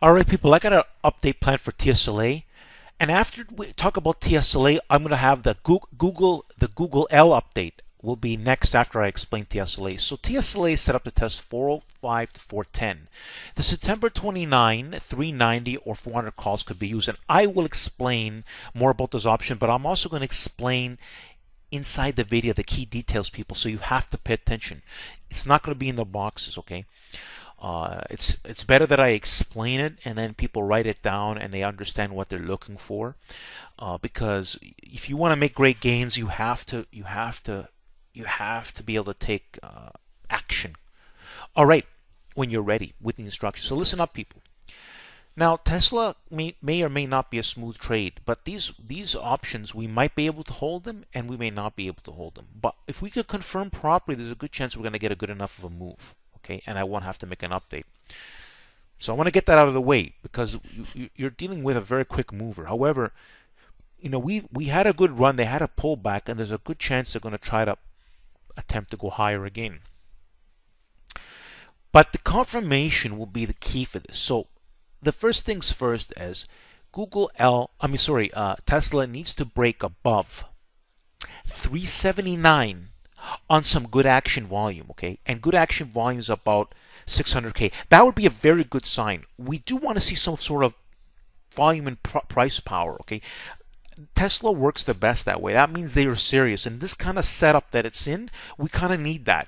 All right, people, I got an update plan for TSLA. And after we talk about TSLA, I'm going to have the Google L update will be next after I explain TSLA. So TSLA is set up to test 405 to 410. The September 29, 390 or 400 calls could be used. And I will explain more about this option, but I'm also going to explain inside the video the key details, people, so you have to pay attention. It's not going to be in the boxes, okay? It's better that I explain it and then people write it down and they understand what they're looking for, because if you want to make great gains, you have to be able to take action. All right, when you're ready with the instructions. So listen up, people. Now, Tesla may or may not be a smooth trade, but these options, we might be able to hold them and we may not be able to hold them. But if we could confirm properly, there's a good chance we're going to get a good enough of a move. Okay, and I won't have to make an update. So I want to get that out of the way because you're dealing with a very quick mover. However, you know, we had a good run. They had a pullback, and there's a good chance they're going to try to attempt to go higher again. But the confirmation will be the key for this. So the first things first is Tesla needs to break above 379 on some good action volume, okay? And good action volume is about 600K. That would be a very good sign. We do want to see some sort of volume and price power, okay? Tesla works the best that way. That means they are serious. And this kind of setup that it's in, we kind of need that.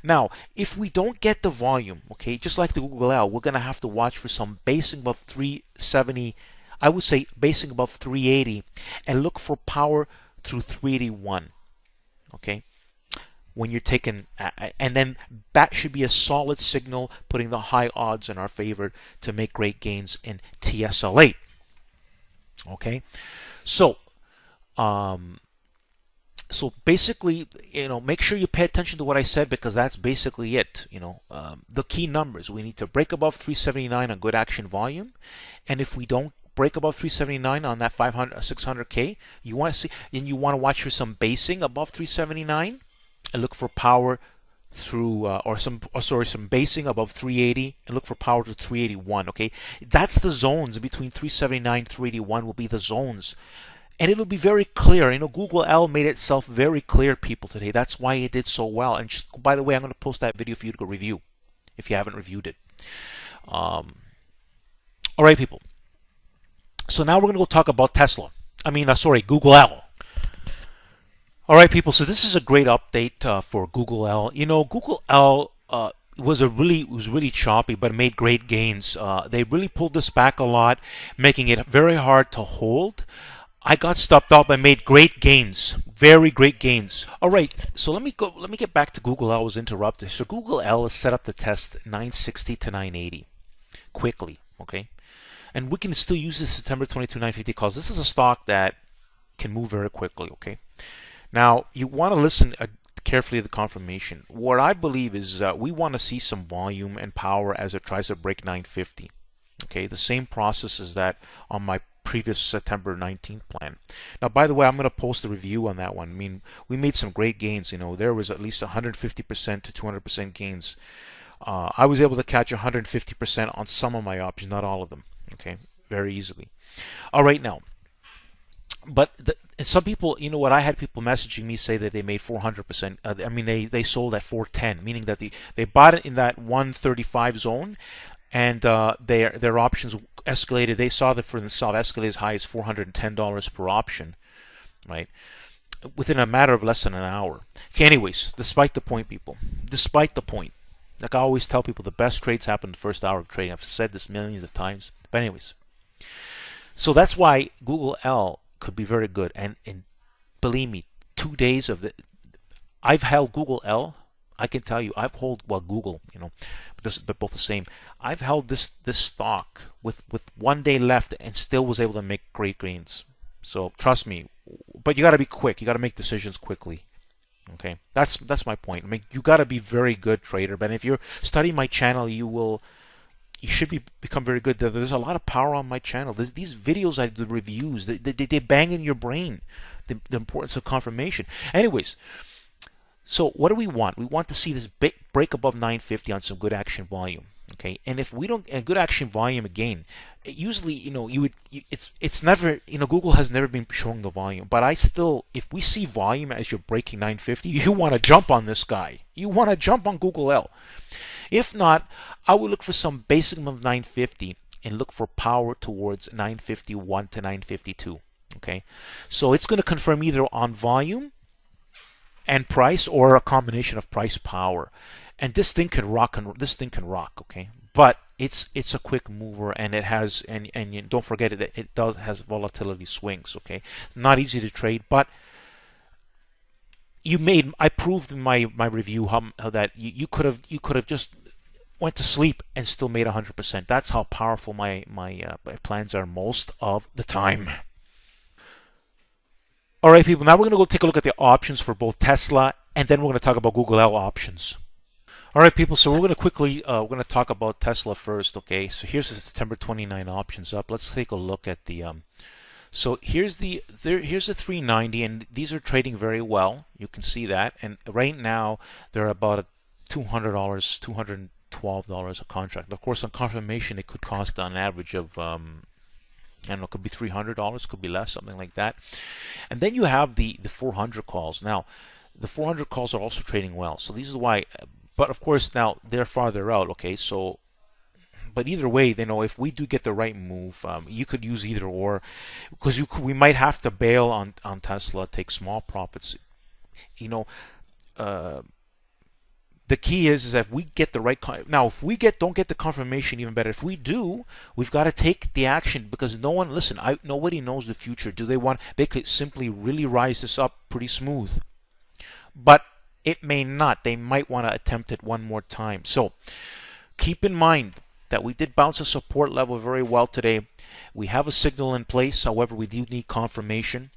Now, if we don't get the volume, okay, just like the Google L, we're going to have to watch for some basing above 370, I would say basing above 380, and look for power through 381, okay? When you're taking, and then that should be a solid signal, putting the high odds in our favor to make great gains in TSLA. Okay, so basically, you know, make sure you pay attention to what I said because that's basically it. You know, the key numbers: we need to break above 379 on good action volume, and if we don't break above 379 on that 600K, you want to see, and you want to watch for some basing above 379. And look for power through, some basing above 380, and look for power to 381. Okay, that's the zones between 379 and 381 will be the zones, and it'll be very clear. You know, Google L made itself very clear, people, today. That's why it did so well. And just, by the way, I'm going to post that video for you to go review if you haven't reviewed it. All right, people. So now we're going to go talk about Tesla. Google L. All right, people. So this is a great update for Google L. You know, Google L was really choppy, but made great gains. They really pulled this back a lot, making it very hard to hold. I got stopped up and made great gains, very great gains. All right, so let me get back to Google L. I was interrupted. So Google L is set up to test 960 to 980 quickly. Okay, and we can still use this September 22 950 calls. This is a stock that can move very quickly. Okay. Now, you want to listen carefully to the confirmation. What I believe is we want to see some volume and power as it tries to break 950. Okay, the same process as that on my previous September 19th plan. Now, by the way, I'm going to post a review on that one. I mean, we made some great gains. You know, there was at least 150% to 200% gains. I was able to catch 150% on some of my options, not all of them. Okay, very easily. All right, now. But and some people, you know what, I had people messaging me say that they made 400%. I mean, they sold at 410, meaning that they bought it in that 135 zone, and their options escalated. They saw that for themselves escalated as high as $410 per option, right? Within a matter of less than an hour. Okay, anyways, despite the point, people, despite the point, like I always tell people, the best trades happen in the first hour of trading. I've said this millions of times. But anyways, so that's why Google L could be very good, and believe me, 2 days of it, I've held Google L. I can tell you, I've held Google, you know, but both the same. I've held this stock with 1 day left and still was able to make great gains. So trust me, but you got to be quick. You got to make decisions quickly. Okay, that's my point. I mean, you got to be very good trader. But if you're studying my channel, you should become very good. There's a lot of power on my channel. These videos, the reviews, they bang in your brain the importance of confirmation. Anyways, so what do we want? We want to see this break above 950 on some good action volume. Okay, and if we don't, a good action volume again, usually, it's never, Google has never been showing the volume, but I still, if we see volume as you're breaking 950, you want to jump on this guy. You want to jump on Google L. If not, I would look for some basic of 950 and look for power towards 951 to 952. Okay, so it's going to confirm either on volume and price or a combination of price power. And this thing can rock, okay? But it's a quick mover, and it has, and you don't forget it does has volatility swings, okay? Not easy to trade, but I proved in my review how that you could have just went to sleep and still made 100%. That's how powerful my plans are most of the time. All right, people, now we're going to go take a look at the options for both Tesla, and then we're going to talk about Google L options. All right, people, so we're going to quickly, we're going to talk about Tesla first, okay? So here's the September 29 options up. Let's take a look at the, so here's the 390, and these are trading very well. You can see that, and right now they're about $200, $212 a contract. Of course, on confirmation, it could cost on average of, I don't know, it could be $300, could be less, something like that. And then you have the 400 calls. Now, the 400 calls are also trading well. So these is why, but of course now they're farther out, okay? So, but either way, if we do get the right move, you could use either or, because we might have to bail on Tesla, take small profits. The key is that if we get the right if we don't get the confirmation, even better. If we do, we've got to take the action, because nobody knows the future. They could simply really rise this up pretty smooth, but it may not. They might want to attempt it one more time. So keep in mind that we did bounce a support level very well today. We have a signal in place. However, we do need confirmation.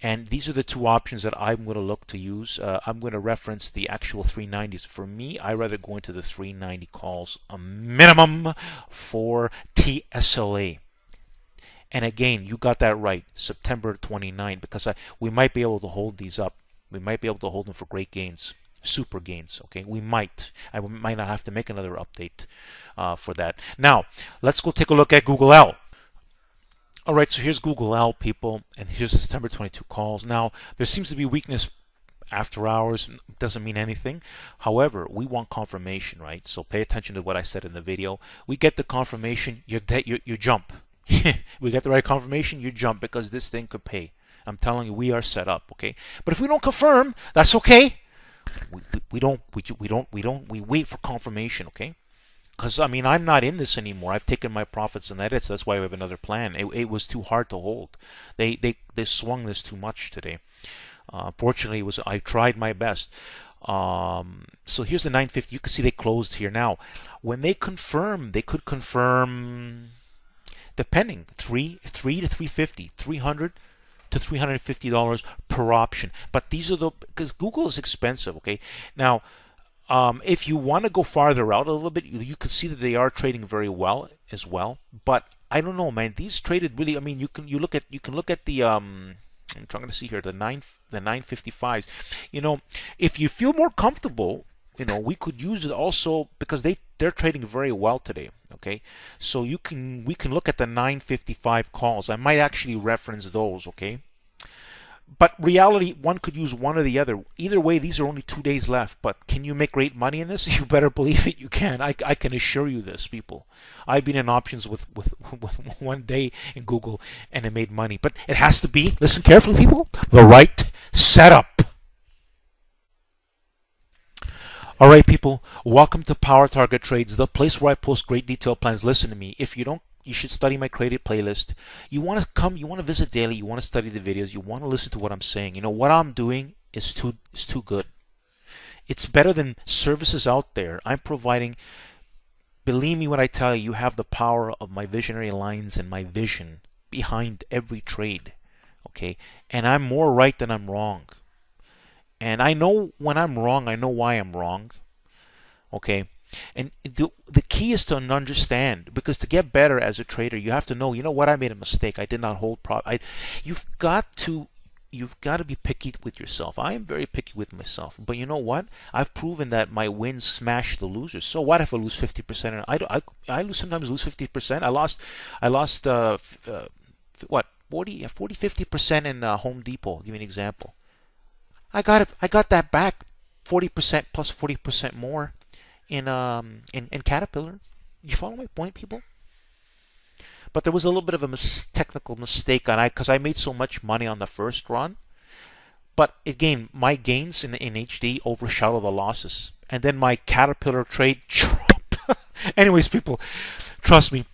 And these are the two options that I'm going to look to use. I'm going to reference the actual 390s. For me, I rather go into the 390 calls a minimum for TSLA. And again, you got that right, September 29, because we might be able to hold these up. We might be able to hold them for great gains, super gains. Okay, we might. I might not have to make another update for that. Now, let's go take a look at Google L. All right, so here's Google L, people, and here's the September 22 calls. Now, there seems to be weakness after hours. Doesn't mean anything. However, we want confirmation, right? So pay attention to what I said in the video. We get the confirmation, you jump. We get the right confirmation, you jump, because this thing could pay. I'm telling you, we are set up, okay? But if we don't confirm, that's okay. We wait for confirmation, okay? Because, I'm not in this anymore. I've taken my profits and edits. That's why we have another plan. It was too hard to hold. They swung this too much today. Fortunately, I tried my best. So here's the 950. You can see they closed here. Now, when they confirm, they could confirm, depending, 3 to 350, $300 to $350 per option. But these are because Google is expensive, okay? Now, if you want to go farther out a little bit, you can see that they are trading very well as well. But I don't know, man. These traded really. You can look at the I'm trying to see here the 955s. If you feel more comfortable, we could use it also, because they're trading very well today. Okay, so we can look at the 955 calls. I might actually reference those. Okay. But reality, one could use one or the other. Either way, these are only 2 days left. But can you make great money in this? You better believe it. You can. I can assure you this, people. I've been in options with 1 day in Google, and it made money. But it has to be, listen carefully, people, the right setup. All right, people. Welcome to Power Target Trades, the place where I post great detailed plans. Listen to me. If you don't, you should study my created playlist. You want to visit daily, you want to study the videos, you want to listen to what I'm saying. What I'm doing is too good. It's better than services out there. I'm providing, believe me when I tell you, you have the power of my visionary lines and my vision behind every trade. Okay? And I'm more right than I'm wrong. And I know when I'm wrong, I know why I'm wrong. Okay? And the key is to understand, because to get better as a trader, you have to know, what, I made a mistake. I did not hold You've got to you've got to be picky with yourself. I am very picky with myself. But you know what? I've proven that my wins smash the losers. So what if I lose 50%? Sometimes lose 50%. I lost what 40, 50% in Home Depot. I'll give you an example. I got that back 40% plus 40% more in Caterpillar. You follow my point, people? But there was a little bit of a technical mistake on because I made so much money on the first run. But again, my gains in HD overshadow the losses, and then my Caterpillar trade dropped. Anyways, people, trust me.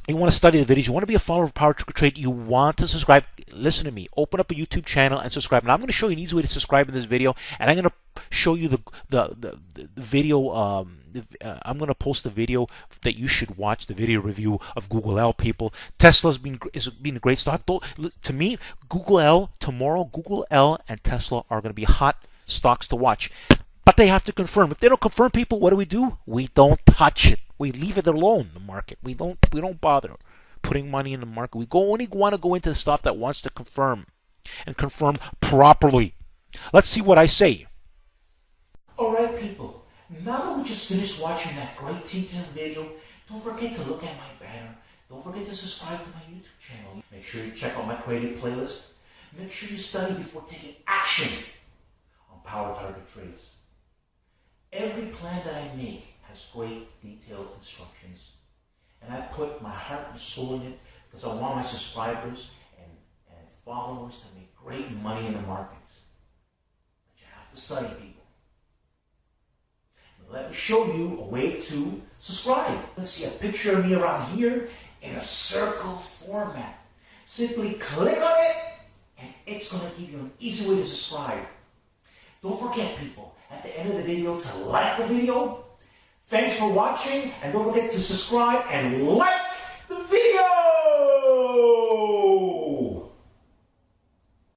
You want to study the videos. You want to be a follower of Power Trade. You want to subscribe. Listen to me. Open up a YouTube channel and subscribe. And I'm going to show you an easy way to subscribe in this video. And I'm going to show you the video. I'm going to post the video that you should watch. The video review of Google L. People, Tesla's been a great stock. To me, Google L tomorrow. Google L and Tesla are going to be hot stocks to watch. But they have to confirm. If they don't confirm, people, what do? We don't touch it. We leave it alone, the market. We don't bother putting money in the market. We only want to go into the stuff that wants to confirm and confirm properly. Let's see what I say. All right, people. Now that we just finished watching that great detailed video, don't forget to look at my banner. Don't forget to subscribe to my YouTube channel. Make sure you check out my creative playlist. Make sure you study before taking action on Power Target Trades. Every plan that I make has great detailed instructions. And I put my heart and soul in it because I want my subscribers and followers to make great money in the markets. But you have to study, people. Now let me show you a way to subscribe. Let's see a picture of me around here in a circle format. Simply click on it and it's going to give you an easy way to subscribe. Don't forget, people, at the end of the video to like the video. Thanks for watching, and don't forget to subscribe and like